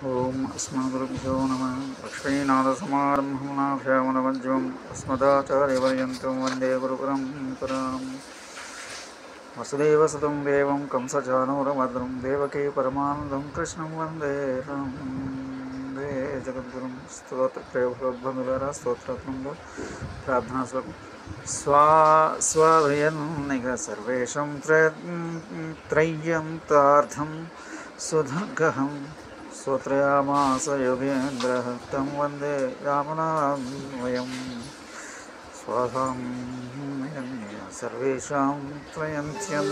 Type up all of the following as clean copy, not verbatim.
ఓం అస్మద్గురుభ్యో నమః. లక్ష్మీనాథసమారంభం నాథయామునమధ్యమం అస్మదాచార్యపర్యంతం వందే గురుపరంపరాం. వసుదేవసుతం దేవం కంసచానూరమర్దనం దేవకీ పరమానందం కృష్ణం వందే రామం. వందే జగద్గురుం. స్తోత్రప్రయోగోద్భంగులారా స్తోత్రత్నంలో ప్రార్థనా శ్లోకం. స్వాభయన్నిక సర్వేషం త్రయ్యంతార్థం సుధర్గహం స్తోత్రయామాస యోగేంద్రః తం వందే రామనామయం. స్వాహాం సర్వేషాం త్రయంత్యార్థం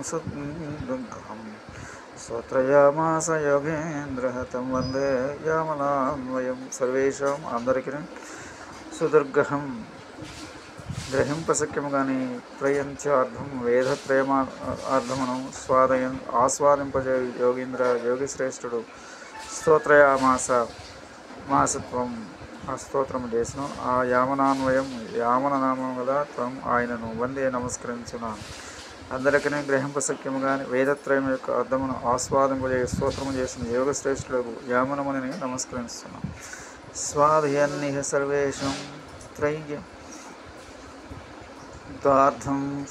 సుధర్గహం స్తోత్రయామాస యోగేంద్రః తం వందే రామనామయం. సర్వేషాం అందరికీ సుదుర్గహం గ్రహింపశక్యము కానీ త్రయంత్యార్థం వేదత్రయమార్థమును ఆస్వాదింపజే యోగిశ్రేష్ఠుడు స్తోత్రయామాస మాసత్వం ఆ స్తోత్రము చేసిన ఆ యామనాన్వయం యామన నామం గల త్వం ఆయనను వందే నమస్కరించున్నాను. అందరికీ గ్రహింపశక్యము కానీ వేదత్రయం యొక్క అర్థమును ఆస్వాదింపజే స్తోత్రము చేసిన యోగశ్రేష్ఠులకు యామనముని నమస్కరిస్తున్నాను. స్వాధయన్నిహ సర్వేషం త్రయ్యంతార్థం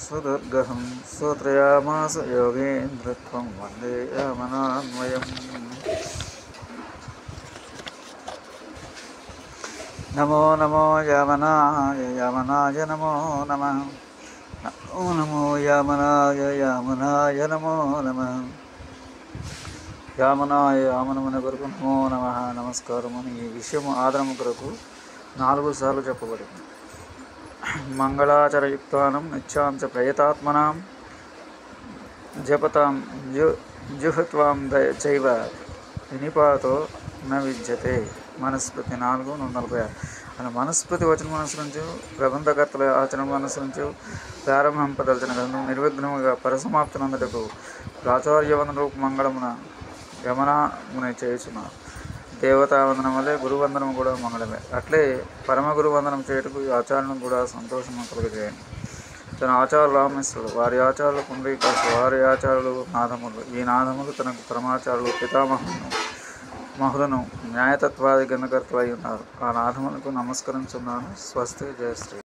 సుదుర్గహం స్తోత్రయామాస యోగేంద్రత్వం వందే యామనాన్వయం. నమో నమో యామనాయ నమో నమః. నమో నమో యామనాయ నమో నమః. యామనమున కొరకు నమో నమః నమస్కారముని ఈ విషయము ఆదరము కొరకు 4 సార్లు చెప్పబడింది. మంగళాచరయుక్తానం నిత్యాంచ ప్రయతాత్మనాం జపతాం జుహత్వాం చైవ వినిపాతో న విద్యతే. మనుస్మృతి 4:146. అని మనుస్మృతి వచనం అనుసరించు ప్రబంధకర్తల ఆచరణ అనుసరించు ప్రారంభింపదలచిన గ్రంథం నిర్విఘ్నముగా పరిసమాప్తినందుటకు ప్రాచార్యవందనరూప మంగళమున గమనమున చేయుచున్నారు. దేవతావందనం వల్లే గురువందనం కూడా మంగళమే. అట్లే పరమ గురువందనం చేయుటకు ఈ ఆచార్యులను కూడా సంతోషము కలుగజేయండి. తన ఆచార్యులు రామేశ్వరుడు, వారి ఆచార్యులు పుండరీకాసు, వారి ఆచార్యులు నాథములు. ఈ నాథములు తనకు పరమాచార్యులు పితామహులను న్యాయతత్వాది గణకర్తలు అయి ఉన్నారు. ఆ నాథములకు నమస్కరించున్నాను. స్వస్తి. జయశ్రీ.